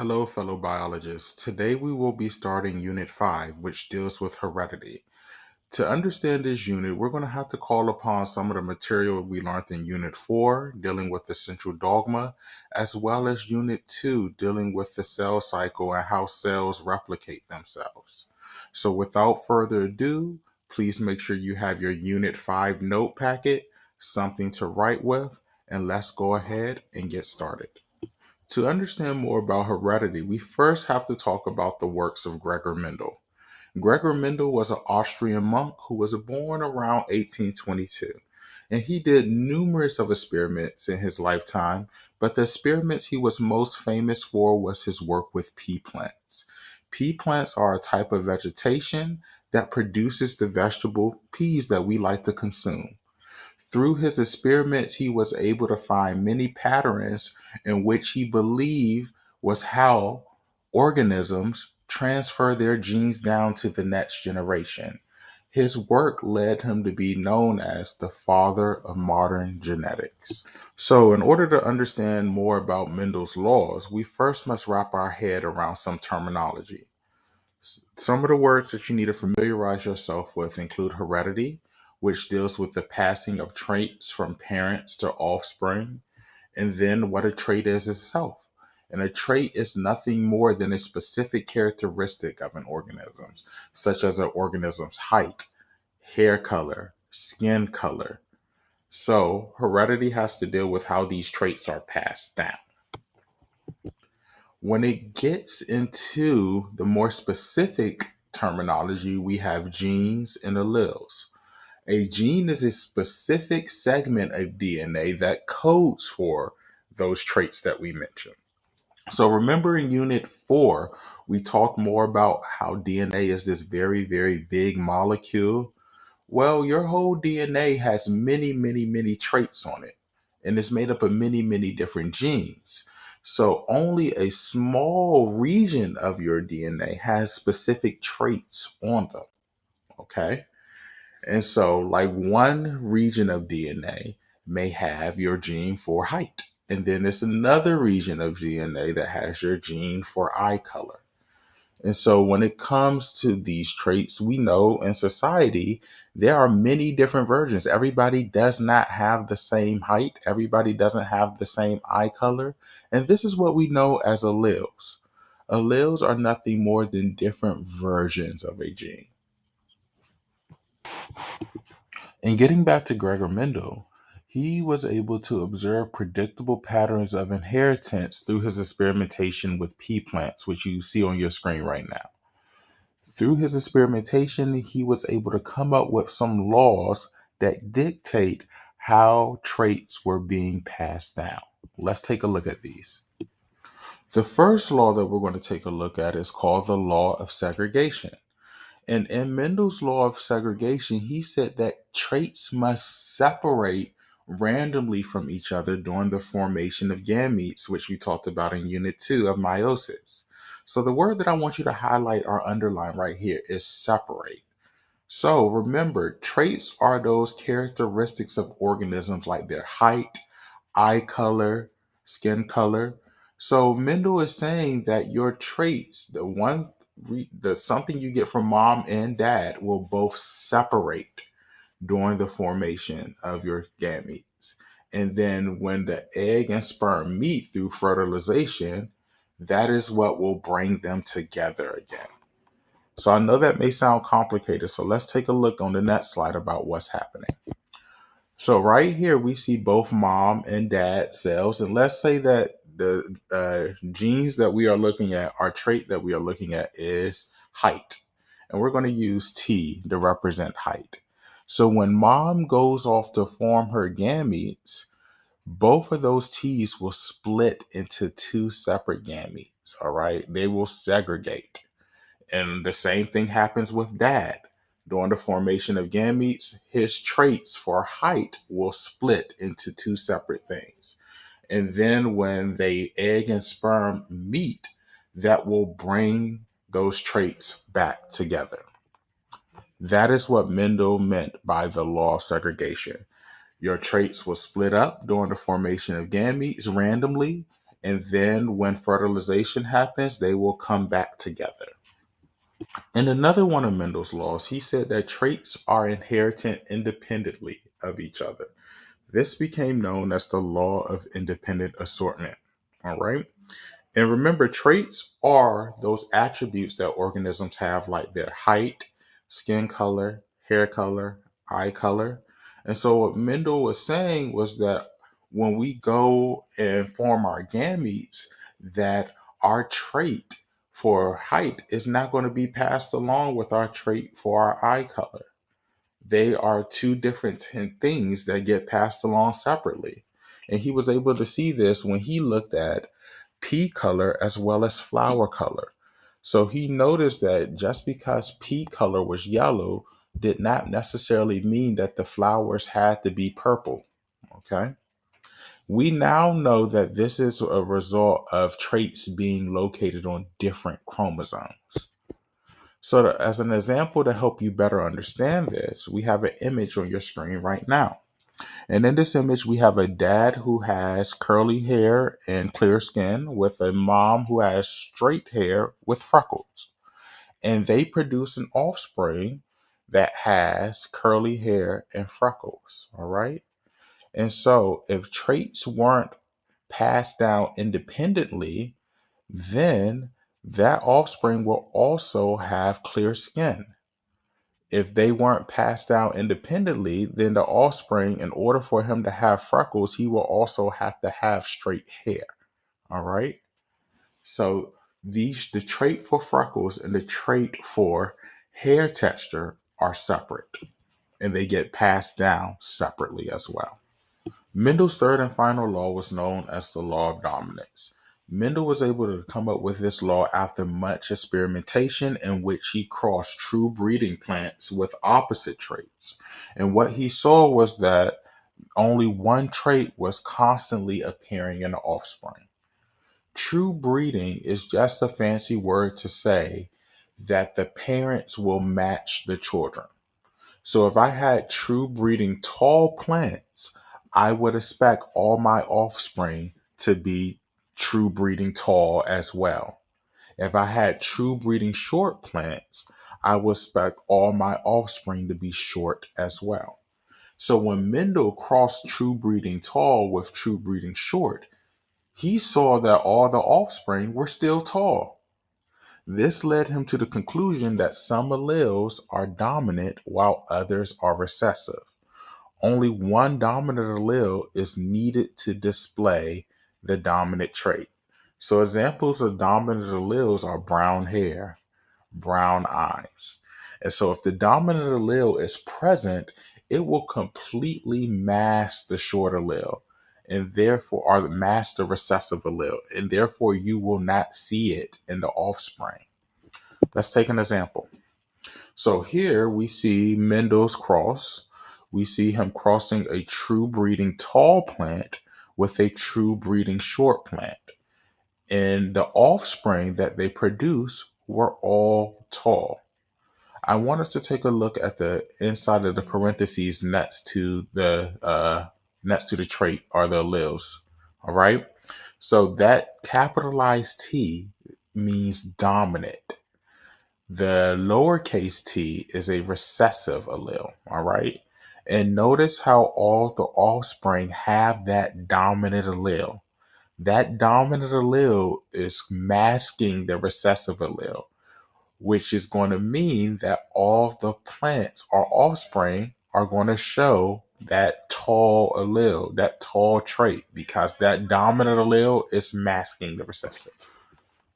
Hello, fellow biologists. Today we will be starting Unit 5, which deals with heredity. To understand this unit, we're going to have to call upon some of the material we learned in Unit 4, dealing with the central dogma, as well as Unit 2, dealing with the cell cycle and how cells replicate themselves. So without further ado, please make sure you have your Unit 5 note packet, something to write with, and let's go ahead and get started. To understand more about heredity, we first have to talk about the works of Gregor Mendel. Gregor Mendel was an Austrian monk who was born around 1822, and he did numerous of experiments in his lifetime, but the experiments he was most famous for was his work with pea plants. Pea plants are a type of vegetation that produces the vegetable peas that we like to consume. Through his experiments, he was able to find many patterns in which he believed was how organisms transfer their genes down to the next generation. His work led him to be known as the father of modern genetics. So, in order to understand more about Mendel's laws, we first must wrap our head around some terminology. Some of the words that you need to familiarize yourself with include heredity, which deals with the passing of traits from parents to offspring, and then what a trait is itself. And a trait is nothing more than a specific characteristic of an organism, such as an organism's height, hair color, skin color. So, heredity has to deal with how these traits are passed down. When it gets into the more specific terminology, we have genes and alleles. A gene is a specific segment of DNA that codes for those traits that we mentioned. So remember in Unit 4, we talked more about how DNA is this very, very big molecule. Well, your whole DNA has many, many, many traits on it, and it's made up of many, many different genes. So only a small region of your DNA has specific traits on them. Okay. And so, like one region of DNA may have your gene for height, and then there's another region of DNA that has your gene for eye color. And so, when it comes to these traits, we know in society there are many different versions. Everybody does not have the same height, everybody doesn't have the same eye color. And this is what we know as alleles. Alleles are nothing more than different versions of a gene. And getting back to Gregor Mendel, he was able to observe predictable patterns of inheritance through his experimentation with pea plants, which you see on your screen right now. Through his experimentation, he was able to come up with some laws that dictate how traits were being passed down. Let's take a look at these. The first law that we're going to take a look at is called the law of segregation. And in Mendel's law of segregation, he said that traits must separate randomly from each other during the formation of gametes, which we talked about in Unit 2 of meiosis. So the word that I want you to highlight or underline right here is separate. So remember, traits are those characteristics of organisms like their height, eye color, skin color. So Mendel is saying that your traits, the something you get from mom and dad, will both separate during the formation of your gametes. And then when the egg and sperm meet through fertilization, that is what will bring them together again. So I know that may sound complicated. So let's take a look on the next slide about what's happening. So right here, we see both mom and dad cells. And let's say that the genes that we are looking at, our trait that we are looking at is height. And we're going to use T to represent height. So when mom goes off to form her gametes, both of those T's will split into two separate gametes. All right. They will segregate. And the same thing happens with dad. During the formation of gametes, his traits for height will split into two separate things. And then when the egg and sperm meet, that will bring those traits back together. That is what Mendel meant by the law of segregation. Your traits will split up during the formation of gametes randomly, And then when fertilization happens, they will come back together. In another one of Mendel's laws, he said that traits are inherited independently of each other. This became known as the law of independent assortment. All right. And remember, traits are those attributes that organisms have, like their height, skin color, hair color, eye color. And so, what Mendel was saying was that when we go and form our gametes, that our trait for height is not going to be passed along with our trait for our eye color. They are two different things that get passed along separately. And he was able to see this when he looked at pea color as well as flower color. So he noticed that just because pea color was yellow did not necessarily mean that the flowers had to be purple. Okay. We now know that this is a result of traits being located on different chromosomes. So, as an example to help you better understand this, we have an image on your screen right now. And in this image, we have a dad who has curly hair and clear skin with a mom who has straight hair with freckles. And they produce an offspring that has curly hair and freckles. All right. And so, if traits weren't passed down independently, then that offspring will also have clear skin. If they weren't passed down independently, then the offspring, in order for him to have freckles, he will also have to have straight hair. All right. So the trait for freckles and the trait for hair texture are separate, and they get passed down separately as well. Mendel's third and final law was known as the law of dominance. Mendel was able to come up with this law after much experimentation in which he crossed true breeding plants with opposite traits. And what he saw was that only one trait was constantly appearing in the offspring. True breeding is just a fancy word to say that the parents will match the children. So if I had true breeding tall plants, I would expect all my offspring to be true breeding tall as well. If I had true breeding short plants, I would expect all my offspring to be short as well. So when Mendel crossed true breeding tall with true breeding short, he saw that all the offspring were still tall. This led him to the conclusion that some alleles are dominant while others are recessive. Only one dominant allele is needed to display the dominant trait. So examples of dominant alleles are brown hair, brown eyes. And so if the dominant allele is present, it will completely mask the short allele and therefore or mask the recessive allele, and therefore you will not see it in the offspring. Let's take an example. So here we see Mendel's cross. We see him crossing a true breeding tall plant with a true breeding short plant. And the offspring that they produce were all tall. I want us to take a look at the inside of the parentheses next to the trait or the alleles. All right. So that capitalized T means dominant. The lowercase t is a recessive allele, all right? And notice how all the offspring have that dominant allele. That dominant allele is masking the recessive allele, which is going to mean that all the plants or offspring are going to show that tall allele, that tall trait, because that dominant allele is masking the recessive.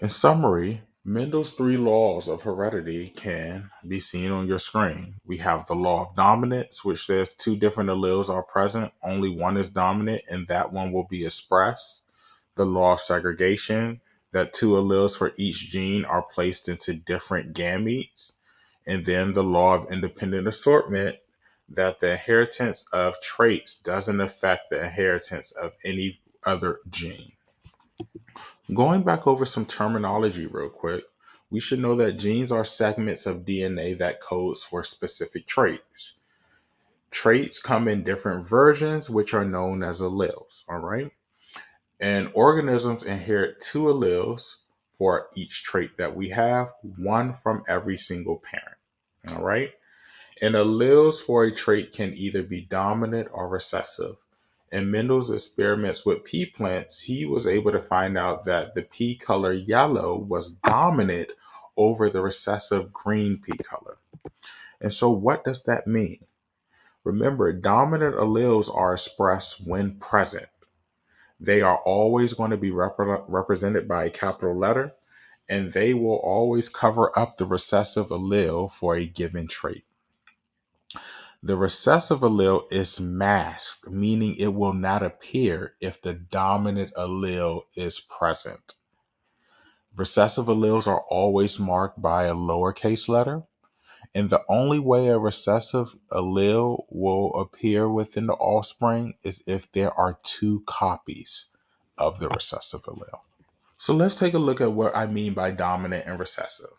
In summary, Mendel's three laws of heredity can be seen on your screen. We have the law of dominance, which says two different alleles are present, only one is dominant, and that one will be expressed. The law of segregation, that two alleles for each gene are placed into different gametes. And then the law of independent assortment, that the inheritance of traits doesn't affect the inheritance of any other gene. Going back over some terminology real quick, we should know that genes are segments of DNA that codes for specific traits. Traits come in different versions, which are known as alleles, all right? And organisms inherit two alleles for each trait that we have, one from every single parent. All right. And alleles for a trait can either be dominant or recessive. In Mendel's experiments with pea plants, he was able to find out that the pea color yellow was dominant over the recessive green pea color. And so, what does that mean? Remember, dominant alleles are expressed when present. They are always going to be represented by a capital letter, and they will always cover up the recessive allele for a given trait. The recessive allele is masked, meaning it will not appear if the dominant allele is present. Recessive alleles are always marked by a lowercase letter, and the only way a recessive allele will appear within the offspring is if there are two copies of the recessive allele. So let's take a look at what I mean by dominant and recessive.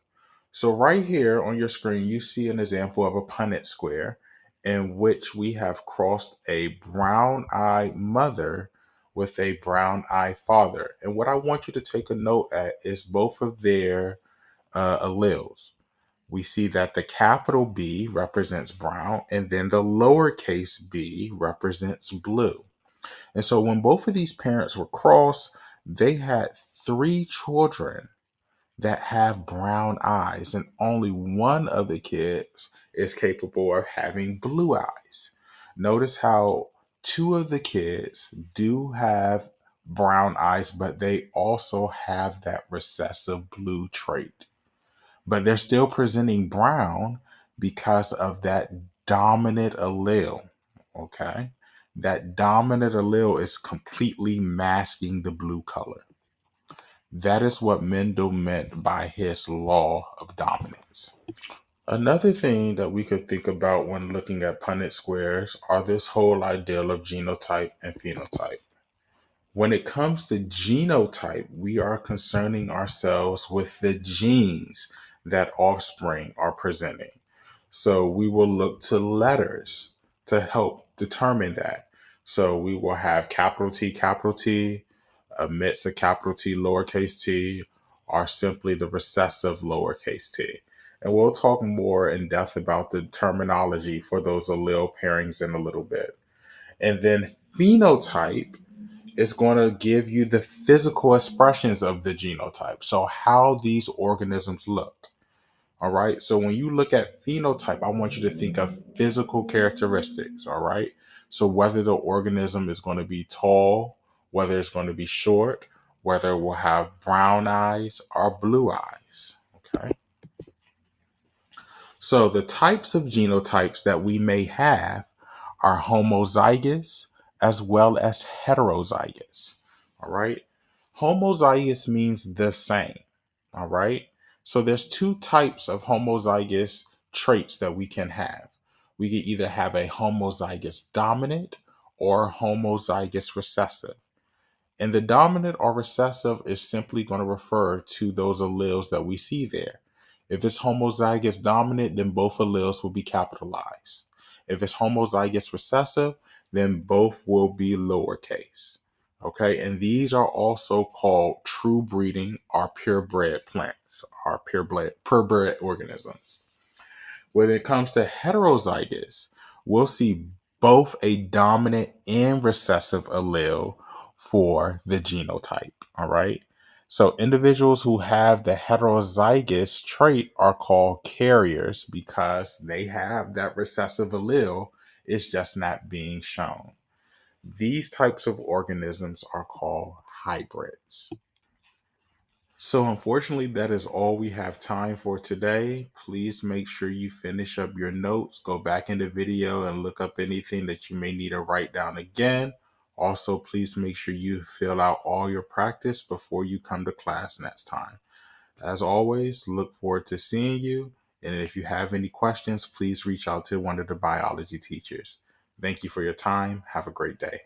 So right here on your screen, you see an example of a Punnett square in which we have crossed a brown-eyed mother with a brown-eyed father. And what I want you to take a note at is both of their alleles. We see that the capital B represents brown and then the lowercase b represents blue. And so when both of these parents were crossed, they had three children that have brown eyes, and only one of the kids is capable of having blue eyes. Notice how two of the kids do have brown eyes, but they also have that recessive blue trait. But they're still presenting brown because of that dominant allele. Okay. That dominant allele is completely masking the blue color. That is what Mendel meant by his law of dominance. Another thing that we could think about when looking at Punnett squares are this whole ideal of genotype and phenotype. When it comes to genotype, we are concerning ourselves with the genes that offspring are presenting. So we will look to letters to help determine that. So we will have capital T, amidst a capital T, lowercase t, are simply the recessive lowercase t. And we'll talk more in depth about the terminology for those allele pairings in a little bit. And then phenotype is going to give you the physical expressions of the genotype. So how these organisms look. All right. So when you look at phenotype, I want you to think of physical characteristics. All right. So whether the organism is going to be tall, whether it's going to be short, whether it will have brown eyes or blue eyes. Okay. So the types of genotypes that we may have are homozygous as well as heterozygous. All right. Homozygous means the same. All right. So there's two types of homozygous traits that we can have. We can either have a homozygous dominant or homozygous recessive. And the dominant or recessive is simply going to refer to those alleles that we see there. If it's homozygous dominant, then both alleles will be capitalized. If it's homozygous recessive, then both will be lowercase. Okay, and these are also called true breeding or purebred plants or purebred organisms. When it comes to heterozygous, we'll see both a dominant and recessive allele for the genotype. All right. So individuals who have the heterozygous trait are called carriers because they have that recessive allele. It's just not being shown. These types of organisms are called hybrids. So, unfortunately, that is all we have time for today. Please make sure you finish up your notes, go back in the video and look up anything that you may need to write down again. Also, please make sure you fill out all your practice before you come to class next time. As always, look forward to seeing you. And if you have any questions, please reach out to one of the biology teachers. Thank you for your time. Have a great day.